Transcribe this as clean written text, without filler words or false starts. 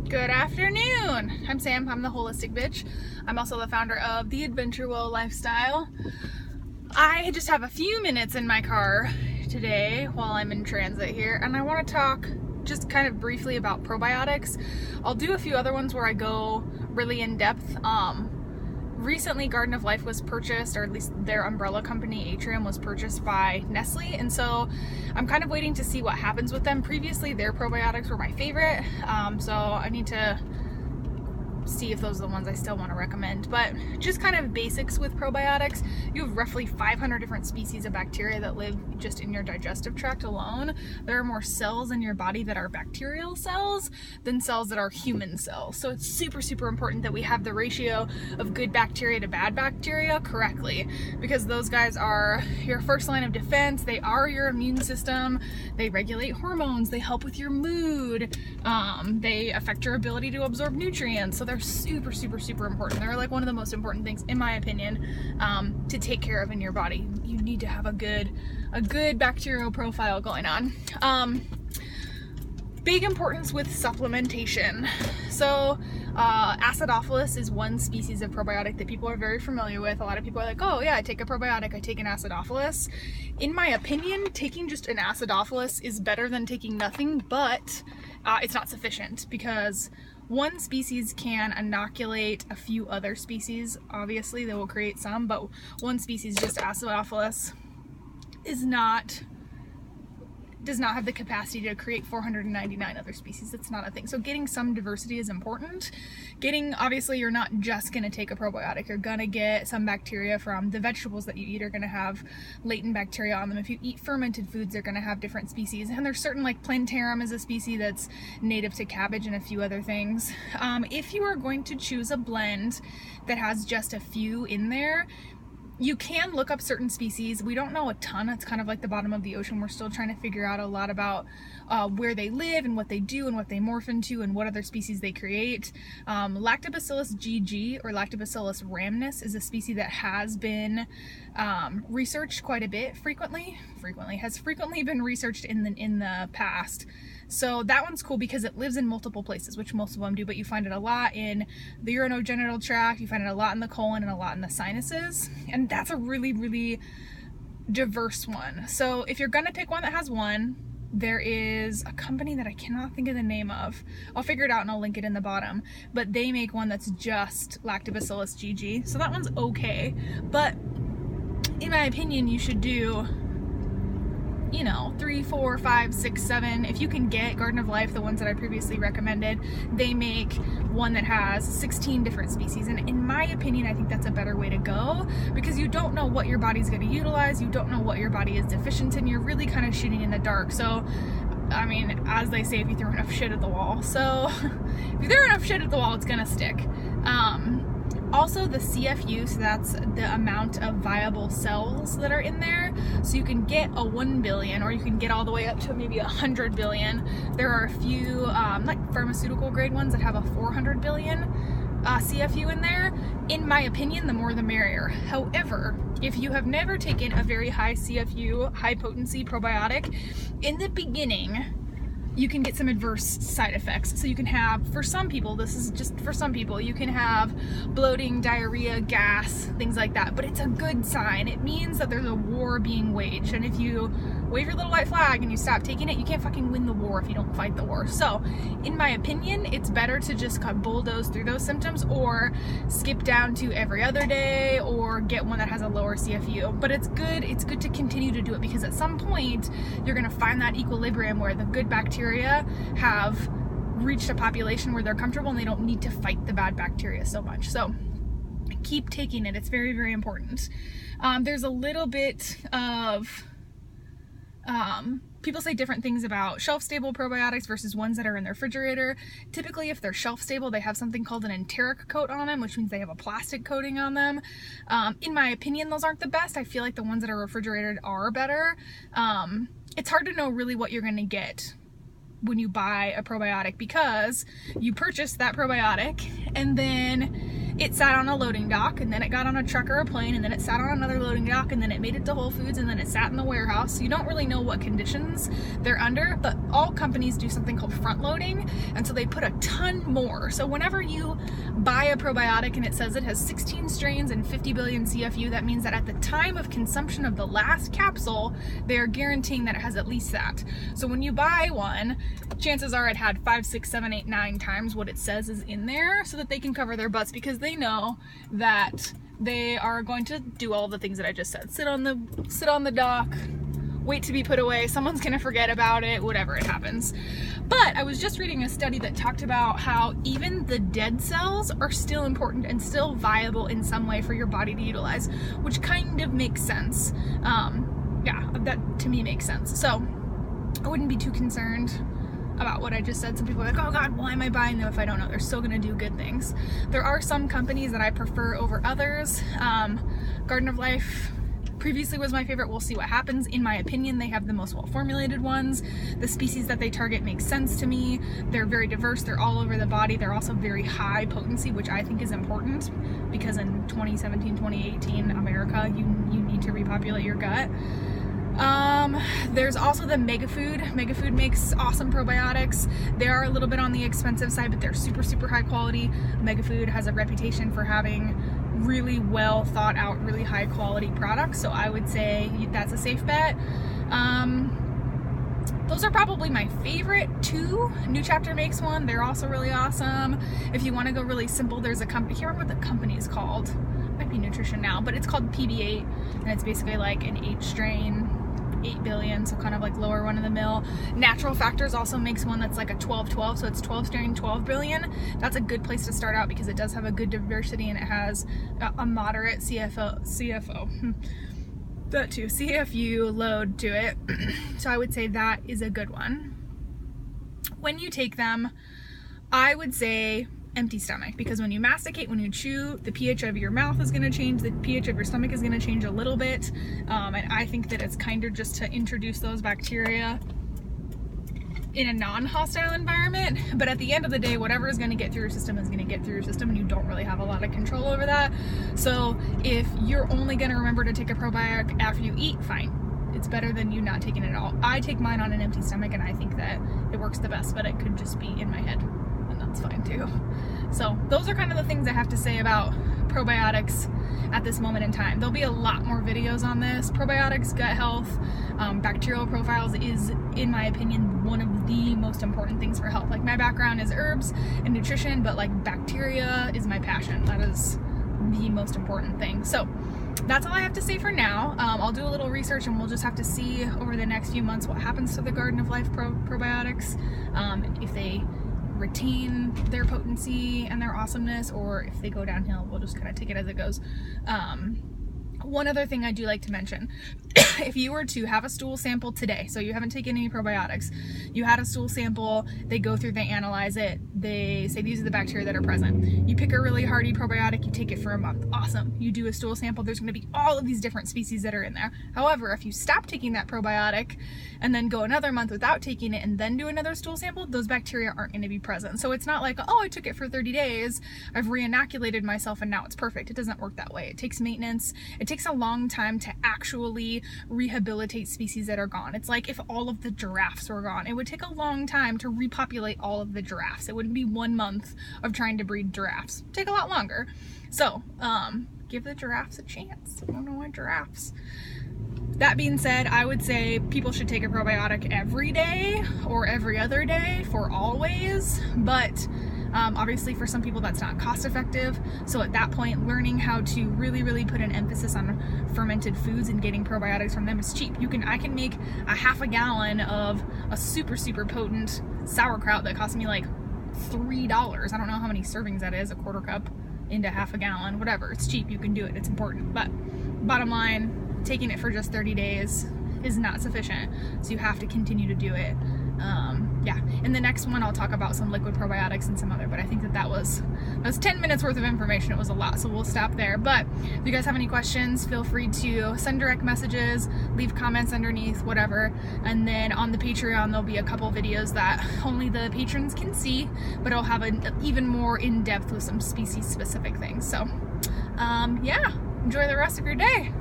Good afternoon. I'm Sam. I'm the holistic bitch. I'm also the founder of the Adventure Well lifestyle. I just have a few minutes in my car today while I'm in transit here, and I want to talk just kind of briefly about probiotics. I'll do a few other ones where I go really in depth. Recently Garden of Life was purchased, or at least their umbrella company Atrium was purchased by Nestle, and so I'm kind of waiting to see what happens with them. Previously their probiotics were my favorite, so I need to see if those are the ones I still want to recommend. But just kind of basics with probiotics: you have roughly 500 different species of bacteria that live just in your digestive tract alone. There are more cells in your body that are bacterial cells than cells that are human cells. So it's super important that we have the ratio of good bacteria to bad bacteria correctly, because those guys are your first line of defense. They are your immune system. They regulate hormones. They help with your mood. They affect your ability to absorb nutrients. So they're super important. They're like one of the most important things, in my opinion, to take care of in your body. You need to have a good bacterial profile going on. Big importance with supplementation. So acidophilus is one species of probiotic that people are very familiar with. A lot of people are like, oh yeah, I take a probiotic, I take an acidophilus. In my opinion, taking just an acidophilus is better than taking nothing, but it's not sufficient, because one species can inoculate a few other species. Obviously they will create some, but one species, just acidophilus, does not have the capacity to create 499 other species. It's not a thing. So getting some diversity is important. Obviously you're not just going to take a probiotic. You're going to get some bacteria from the vegetables that you eat are going to have latent bacteria on them. If you eat fermented foods, they're going to have different species. And there's certain, like plantarum is a species that's native to cabbage and a few other things. If you are going to choose a blend that has just a few in there, you can look up certain species. We don't know a ton. It's kind of like the bottom of the ocean. We're still trying to figure out a lot about where they live and what they do and what they morph into and what other species they create. Lactobacillus Gigi, or Lactobacillus rhamnus, is a species that has been researched quite a bit, has frequently been researched in the past. So that one's cool because it lives in multiple places, which most of them do, but you find it a lot in the urinogenital tract, you find it a lot in the colon, and a lot in the sinuses. And that's a really diverse one. So if you're gonna pick one that has one, there is a company that I cannot think of the name of. I'll figure it out and I'll link it in the bottom. But they make one that's just Lactobacillus Gigi. So that one's okay. But in my opinion, you should do 3, 4, 5, 6, 7. If you can get Garden of Life, the ones that I previously recommended, they make one that has 16 different species. And in my opinion, I think that's a better way to go, because you don't know what your body's going to utilize. You don't know what your body is deficient in. You're really kind of shooting in the dark. So, I mean, as they say, if you throw enough shit at the wall. So if you throw enough shit at the wall, it's going to stick. Also the CFU, so that's the amount of viable cells that are in there. So you can get a 1 billion, or you can get all the way up to maybe 100 billion. There are a few like pharmaceutical grade ones that have a 400 billion CFU in there. In my opinion, the more the merrier. However, if you have never taken a very high CFU, high potency probiotic, in the beginning you can get some adverse side effects. So you can have, for some people, this is just for some people, you can have bloating, diarrhea, gas, things like that. But it's a good sign. It means that there's a war being waged. And if you wave your little white flag and you stop taking it, you can't fucking win the war if you don't fight the war. So in my opinion, it's better to just kind of bulldoze through those symptoms, or skip down to every other day, or get one that has a lower CFU. But it's good to continue to do it, because at some point you're gonna find that equilibrium where the good bacteria have reached a population where they're comfortable and they don't need to fight the bad bacteria so much. So keep taking it. It's very important. There's a little bit of people say different things about shelf-stable probiotics versus ones that are in the refrigerator. Typically, if they're shelf-stable, they have something called an enteric coat on them, which means they have a plastic coating on them. In my opinion, those aren't the best. I feel like the ones that are refrigerated are better. It's hard to know really what you're going to get when you buy a probiotic, because you purchase that probiotic and then it sat on a loading dock, and then it got on a truck or a plane, and then it sat on another loading dock, and then it made it to Whole Foods, and then it sat in the warehouse. So you don't really know what conditions they're under, but all companies do something called front loading, and so they put a ton more. So whenever you buy a probiotic and it says it has 16 strains and 50 billion CFU, that means that at the time of consumption of the last capsule, they are guaranteeing that it has at least that. So when you buy one, chances are it had 5, 6, 7, 8, 9 times what it says is in there, so that they can cover their butts, because they know that they are going to do all the things that I just said. Sit on the dock, wait to be put away, someone's gonna forget about it, whatever, it happens. But I was just reading a study that talked about how even the dead cells are still important and still viable in some way for your body to utilize, which kind of makes sense. Yeah, that to me makes sense. So I wouldn't be too concerned about what I just said. Some people are like, oh God, why am I buying them if I don't know? They're still gonna do good things. There are some companies that I prefer over others. Garden of Life previously was my favorite. We'll see what happens. In my opinion, they have the most well-formulated ones. The species that they target make sense to me. They're very diverse. They're all over the body. They're also very high potency, which I think is important, because in 2017, 2018 America, you need to repopulate your gut. There's also the Megafood. Megafood makes awesome probiotics. They are a little bit on the expensive side, but they're super, super high quality. Megafood has a reputation for having really well thought out, really high quality products. So I would say that's a safe bet. Those are probably my favorite two. New Chapter makes one. They're also really awesome. If you want to go really simple, there's a company, I can't remember what the company is called. It might be Nutrition Now, but it's called PB8, and it's basically like an 8 strain, 8 billion, so kind of like lower one of the mill. Natural Factors also makes one that's like a 12-12, so it's 12 strain, 12 billion. That's a good place to start out because it does have a good diversity and it has a moderate CFU load to it. So I would say that is a good one. When you take them, I would say empty stomach, because when you masticate, when you chew, the pH of your mouth is going to change, the pH of your stomach is going to change a little bit, and I think that it's kind of just to introduce those bacteria in a non-hostile environment. But at the end of the day, whatever is going to get through your system is going to get through your system, and you don't really have a lot of control over that. So if you're only going to remember to take a probiotic after you eat, fine. It's better than you not taking it at all. I take mine on an empty stomach, and I think that it works the best, but it could just be in my head, and that's fine too. So those are kind of the things I have to say about probiotics at this moment in time. There'll be a lot more videos on this. Probiotics, gut health, bacterial profiles is, in my opinion, one of the most important things for health. Like, my background is herbs and nutrition, but like bacteria is my passion. That is the most important thing. So that's all I have to say for now. I'll do a little research, and we'll just have to see over the next few months what happens to the Garden of Life probiotics, if they retain their potency and their awesomeness, or if they go downhill. We'll just kind of take it as it goes. One other thing I do like to mention, if you were to have a stool sample today, so you haven't taken any probiotics, you had a stool sample, they go through, they analyze it, they say these are the bacteria that are present. You pick a really hardy probiotic, you take it for a month, awesome. You do a stool sample, there's going to be all of these different species that are in there. However, if you stop taking that probiotic and then go another month without taking it and then do another stool sample, those bacteria aren't going to be present. So it's not like, oh, I took it for 30 days, I've reinoculated myself and now it's perfect. It doesn't work that way. It takes maintenance. It takes a long time to actually rehabilitate species that are gone. It's like if all of the giraffes were gone, it would take a long time to repopulate all of the giraffes. It wouldn't be 1 month of trying to breed giraffes. It'd take a lot longer. So give the giraffes a chance. I don't know why giraffes. That being said, I would say people should take a probiotic every day or every other day for always, but obviously for some people that's not cost effective. So at that point, learning how to really put an emphasis on fermented foods and getting probiotics from them is cheap. I can make a half a gallon of a super potent sauerkraut that cost me like $3. I don't know how many servings that is, a quarter cup into half a gallon, whatever. It's cheap, you can do it, it's important. But bottom line, taking it for just 30 days is not sufficient. So you have to continue to do it Yeah, in the next one I'll talk about some liquid probiotics and some other, but I think that was 10 minutes worth of information. It was a lot, so we'll stop there. But if you guys have any questions, feel free to send direct messages, leave comments underneath, whatever. And then on the Patreon there'll be a couple videos that only the patrons can see, but it'll have an even more in-depth with some species specific things. So yeah, enjoy the rest of your day.